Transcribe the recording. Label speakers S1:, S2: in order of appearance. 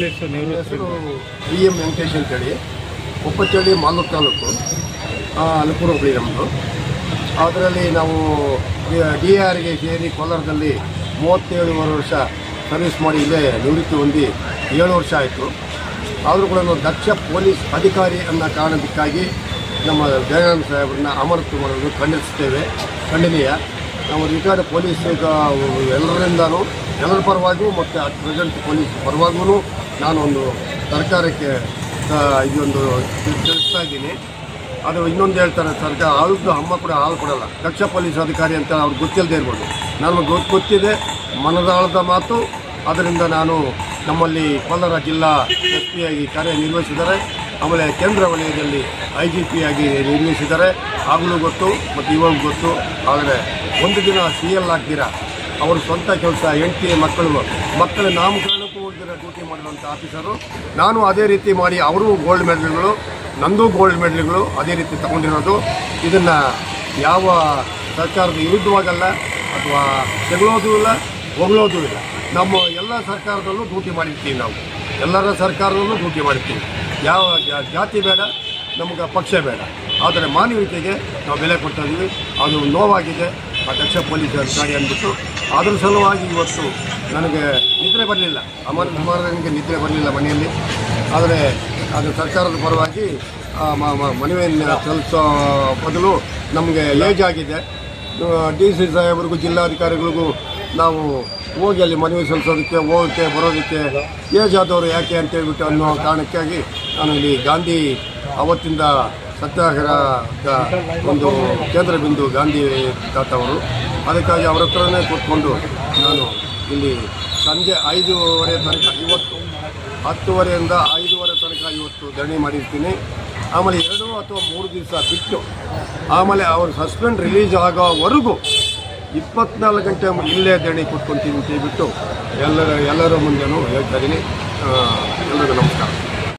S1: ಹೆಸರು BM ವೆಂಕಟೇಶ್ ಅಂತೇಳಿ, ಕೊಪ್ಪಚಳ್ಳಿ ಮಾಲೂರು ತಾಲೂಕು, ಅಲಪುರ ಹೋಬಳಿ ನಮ್ಮದು. ಅದರಲ್ಲಿ ನಾವು DRಗೆ ಸೇರಿ ಕೋಲಾರದಲ್ಲಿ 37 ವರ್ಷ ಸರ್ವಿಸ್ ಮಾಡಿ ಇಲ್ಲೇ ನಿವೃತ್ತಿ ಹೊಂದಿ 7 ವರ್ಷ ಆಯಿತು. ಆದರೂ ಕೂಡ ನಾವು ದಕ್ಷ ಪೊಲೀಸ್ ಅಧಿಕಾರಿ ಅನ್ನೋ ಕಾರಣಕ್ಕಾಗಿ ನಮ್ಮ ದಯಾನಂದ ಸಾಹೇಬ್ರನ್ನ ಅಮಾನತು ಮಾಡೋದು ಖಂಡನೀಯ. ನಾವು ರಿಟೈರ್ಡ್ ಪೊಲೀಸ್ ಎಲ್ಲರಿಂದನೂ ಎಲ್ಲರ ಪರವಾಗಿಯೂ ಮತ್ತು ಪ್ರೆಸೆಂಟ್ ಪೊಲೀಸ್ ಪರವಾಗೂ ನಾನು ಒಂದು ಸರ್ಕಾರಕ್ಕೆ ಇದೊಂದು ತಿಳಿಸ್ತಾ ಇದ್ದೀನಿ. ಅದು ಇನ್ನೊಂದು ಹೇಳ್ತಾರೆ, ಸರ್ಕಾರ ಆಳುದ್ದು ಅಮ್ಮ ಕೂಡ ಹಾಲು ಕೊಡಲ್ಲ, ದಕ್ಷ ಪೊಲೀಸ್ ಅಧಿಕಾರಿ ಅಂತ ಅವ್ರಿಗೆ ಗೊತ್ತಿಲ್ಲದೆ ಇರ್ಬೋದು. ನನಗೆ ಗೊತ್ತಿದೆ, ಮನದಾಳದ ಮಾತು. ಅದರಿಂದ ನಾನು ನಮ್ಮಲ್ಲಿ ಕೋಲಾರ ಜಿಲ್ಲಾ SP ಆಗಿ ಕಾರ್ಯನಿರ್ವಹಿಸಿದ್ದಾರೆ. ಆಮೇಲೆ ಕೇಂದ್ರ ವಲಯದಲ್ಲಿ IGP ಆಗಿ ನಿರ್ವಹಿಸಿದ್ದಾರೆ. ಆಗಲೂ ಗೊತ್ತು ಮತ್ತು ಇವಾಗ ಗೊತ್ತು. ಆದರೆ ಒಂದು ದಿನ CL ಆಗ್ತೀರಾ ಅವರು ಸ್ವಂತ ಕೆಲಸ, ಹೆಂಡತಿ ಮಕ್ಕಳ ನಾಮಕರಣಕ್ಕೂ ಹೋಗಿರೋ ಡ್ಯೂಟಿ ಮಾಡಿರುವಂಥ ಆಫೀಸರು. ನಾನು ಅದೇ ರೀತಿ ಮಾಡಿ ಅವರು ಗೋಲ್ಡ್ ಮೆಡಲ್ಗಳು, ನಂದು ಗೋಲ್ಡ್ ಮೆಡಲ್ಗಳು ಅದೇ ರೀತಿ ತಗೊಂಡಿರೋದು. ಇದನ್ನು ಯಾವ ಸರ್ಕಾರದ ವಿರುದ್ಧವಾಗಲ್ಲ ಅಥವಾ ತೆಗಳೋದು ಇಲ್ಲ, ಹೊಗಳೋದು ಇಲ್ಲ. ನಮ್ಮ ಎಲ್ಲ ಸರ್ಕಾರದಲ್ಲೂ ಡ್ಯೂಟಿ ಮಾಡಿರ್ತೀವಿ, ನಾವು ಎಲ್ಲರ ಸರ್ಕಾರದಲ್ಲೂ ಡ್ಯೂಟಿ ಮಾಡಿರ್ತೀವಿ. ಯಾವ ಜಾತಿ ಬೇಡ, ನಮಗೆ ಪಕ್ಷ ಬೇಡ, ಆದರೆ ಮಾನವೀಯತೆಗೆ ನಾವು ಬೆಲೆ ಕೊಡ್ತಾ ಇದ್ದೀವಿ. ಅದು ನೋವಾಗಿದೆ ಆ ದಕ್ಷ ಪೊಲೀಸ್ ಅಧಿಕಾರಿ ಅಂದ್ಬಿಟ್ಟು. ಅದ್ರ ಸಲುವಾಗಿ ಇವತ್ತು ನನಗೆ ನಿದ್ರೆ ಬರಲಿಲ್ಲ, ಅಮರನಿಗೆ ನಿದ್ರೆ ಬರಲಿಲ್ಲ ಮನೆಯಲ್ಲಿ. ಆದರೆ ಅದು ಸರ್ಕಾರದ ಪರವಾಗಿ ಮನವಿಯನ್ನು ಸಲ್ಲಿಸೋ ಬದಲು ನಮಗೆ ಏಜ್ ಆಗಿದೆ. DC ಸಾಹೇಬ್ರಿಗೂ ಜಿಲ್ಲಾಧಿಕಾರಿಗಳಿಗೂ ನಾವು ಹೋಗಿ ಅಲ್ಲಿ ಮನವಿ ಸಲ್ಲಿಸೋದಕ್ಕೆ ಹೋಗೋಕ್ಕೆ ಬರೋದಕ್ಕೆ ಏಜ್ ಆದವರು ಯಾಕೆ ಅಂತೇಳ್ಬಿಟ್ಟು ಅನ್ನೋ ಕಾರಣಕ್ಕಾಗಿ ನಾನು ಇಲ್ಲಿ ಗಾಂಧಿ ಅವತ್ತಿಂದ ಸತ್ಯಾಗ್ರಹದ ಒಂದು ಕೇಂದ್ರ ಬಿಂದು ಗಾಂಧಿ ತಾತವರು. ಅದಕ್ಕಾಗಿ ಅವರ ಹತ್ರನೇ ಕೂತ್ಕೊಂಡು ನಾನು ಇಲ್ಲಿ ಸಂಜೆ 5:30 ತನಕ ಇವತ್ತು 10:30ಯಿಂದ 5:30 ತನಕ ಇವತ್ತು ಧರಣಿ ಮಾಡಿರ್ತೀನಿ. ಆಮೇಲೆ 2 ಅಥವಾ 3 ದಿವಸ ಬಿಟ್ಟು ಆಮೇಲೆ ಅವರು ಸಸ್ಪೆಂಡ್ ರಿಲೀಸ್ ಆಗೋವರೆಗೂ 24 ಗಂಟೆ ಇಲ್ಲೇ ಧರಣಿ ಕೂತ್ಕೊಳ್ತೀನಿ ಅಂತ ಹೇಳ್ಬಿಟ್ಟು ಎಲ್ಲರ ಮುಂದೆನೂ ಹೇಳ್ತಾ ಇದ್ದೀನಿ. ಎಲ್ಲರಿಗೂ ನಮಸ್ಕಾರ.